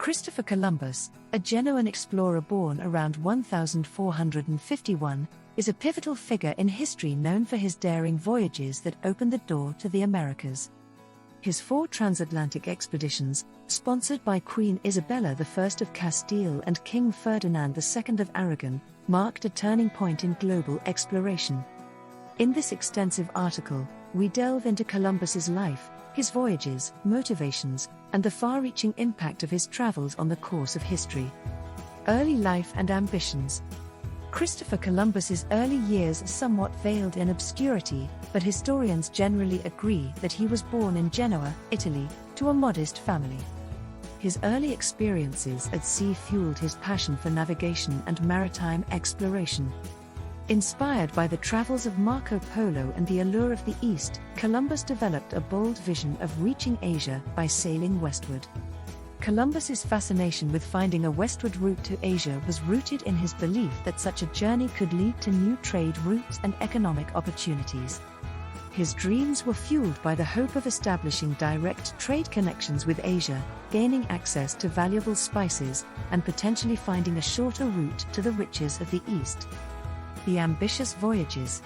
Christopher Columbus, a Genoan explorer born around 1451, is a pivotal figure in history known for his daring voyages that opened the door to the Americas. His 4 transatlantic expeditions, sponsored by Queen Isabella I of Castile and King Ferdinand II of Aragon, marked a turning point in global exploration. In this extensive article, we delve into Columbus's life, his voyages, motivations, and the far-reaching impact of his travels on the course of history. Early life and ambitions. Christopher Columbus's early years are somewhat veiled in obscurity, but historians generally agree that he was born in Genoa, Italy, to a modest family. His early experiences at sea fueled his passion for navigation and maritime exploration. Inspired by the travels of Marco Polo and the allure of the East, Columbus developed a bold vision of reaching Asia by sailing westward. Columbus's fascination with finding a westward route to Asia was rooted in his belief that such a journey could lead to new trade routes and economic opportunities. His dreams were fueled by the hope of establishing direct trade connections with Asia, gaining access to valuable spices, and potentially finding a shorter route to the riches of the East. The ambitious voyages.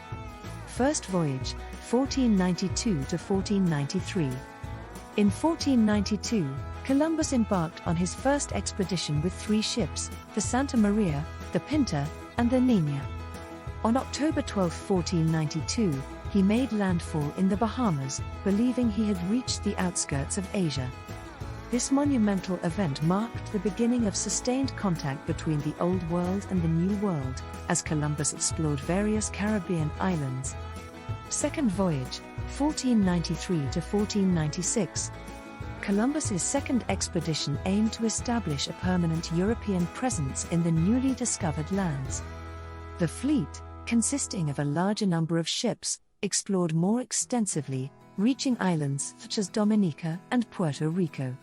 First voyage, 1492 to 1493. In 1492, Columbus embarked on his first expedition with 3 ships, the Santa Maria, the Pinta, and the Nina. On October 12, 1492, he made landfall in the Bahamas, believing he had reached the outskirts of Asia. This monumental event marked the beginning of sustained contact between the Old World and the New World, as Columbus explored various Caribbean islands. Second voyage, 1493 to 1496. Columbus's second expedition aimed to establish a permanent European presence in the newly discovered lands. The fleet, consisting of a larger number of ships, explored more extensively, reaching islands such as Dominica and Puerto Rico.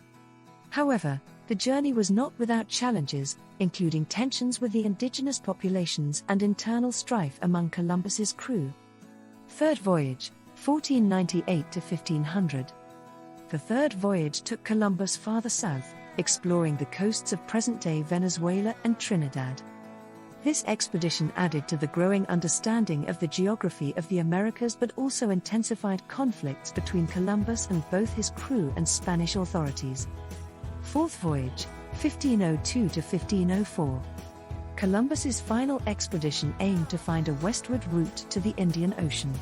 However, the journey was not without challenges, including tensions with the indigenous populations and internal strife among Columbus's crew. Third voyage, 1498 to 1500. The third voyage took Columbus farther south, exploring the coasts of present-day Venezuela and Trinidad. This expedition added to the growing understanding of the geography of the Americas but also intensified conflicts between Columbus and both his crew and Spanish authorities. Fourth voyage, 1502 to 1504. Columbus's final expedition aimed to find a westward route to the Indian Ocean.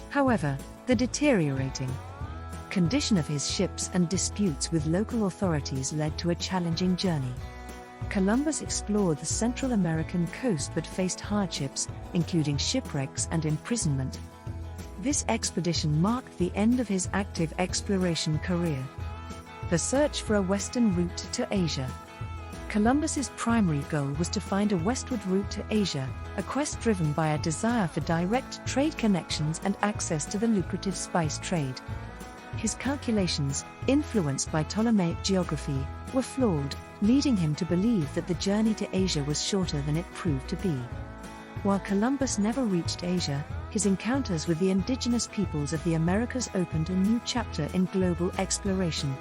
However, the deteriorating condition of his ships and disputes with local authorities led to a challenging journey. Columbus explored the Central American coast but faced hardships, including shipwrecks and imprisonment. This expedition marked the end of his active exploration career. The search for a western route to Asia. Columbus's primary goal was to find a westward route to Asia, a quest driven by a desire for direct trade connections and access to the lucrative spice trade. His calculations, influenced by Ptolemaic geography, were flawed, leading him to believe that the journey to Asia was shorter than it proved to be. While Columbus never reached Asia, his encounters with the indigenous peoples of the Americas opened a new chapter in global exploration.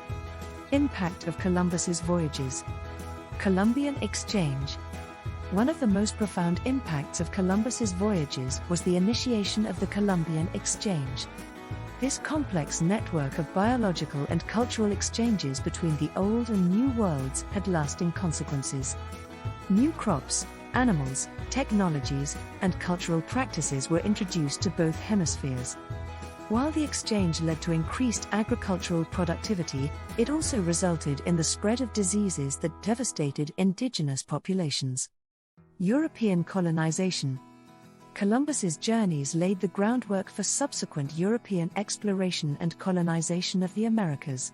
Impact of Columbus's voyages. Columbian exchange. One of the most profound impacts of Columbus's voyages was the initiation of the Columbian exchange. This complex network of biological and cultural exchanges between the Old and New Worlds had lasting consequences. New crops, animals, technologies, and cultural practices were introduced to both hemispheres. While the exchange led to increased agricultural productivity, it also resulted in the spread of diseases that devastated indigenous populations. European colonization. Columbus's journeys laid the groundwork for subsequent European exploration and colonization of the Americas.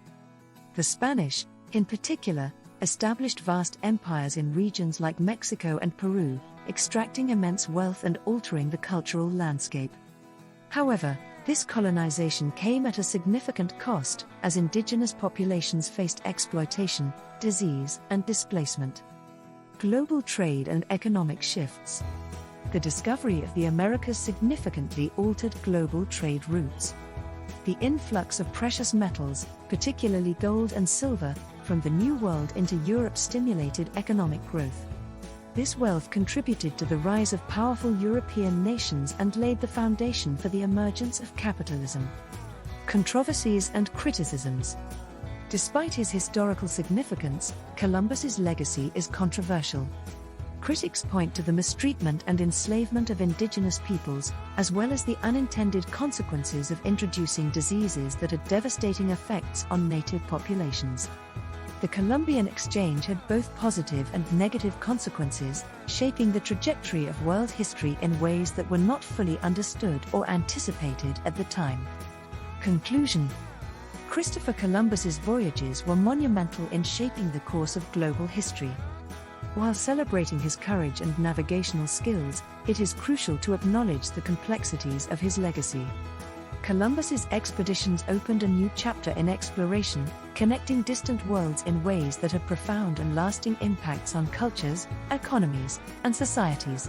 The Spanish, in particular, established vast empires in regions like Mexico and Peru, extracting immense wealth and altering the cultural landscape. However, this colonization came at a significant cost, as indigenous populations faced exploitation, disease, and displacement. Global trade and economic shifts. The discovery of the Americas significantly altered global trade routes. the influx of precious metals, particularly gold and silver, from the New World into Europe stimulated economic growth. This wealth contributed to the rise of powerful European nations and laid the foundation for the emergence of capitalism. Controversies and criticisms. Despite his historical significance, Columbus's legacy is controversial. Critics point to the mistreatment and enslavement of indigenous peoples, as well as the unintended consequences of introducing diseases that had devastating effects on native populations. The Columbian Exchange had both positive and negative consequences, shaping the trajectory of world history in ways that were not fully understood or anticipated at the time. Conclusion. Christopher Columbus's voyages were monumental in shaping the course of global history. While celebrating his courage and navigational skills, it is crucial to acknowledge the complexities of his legacy. Columbus's expeditions opened a new chapter in exploration, connecting distant worlds in ways that had profound and lasting impacts on cultures, economies, and societies.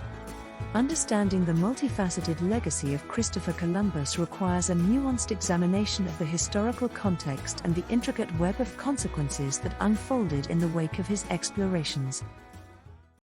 Understanding the multifaceted legacy of Christopher Columbus requires a nuanced examination of the historical context and the intricate web of consequences that unfolded in the wake of his explorations.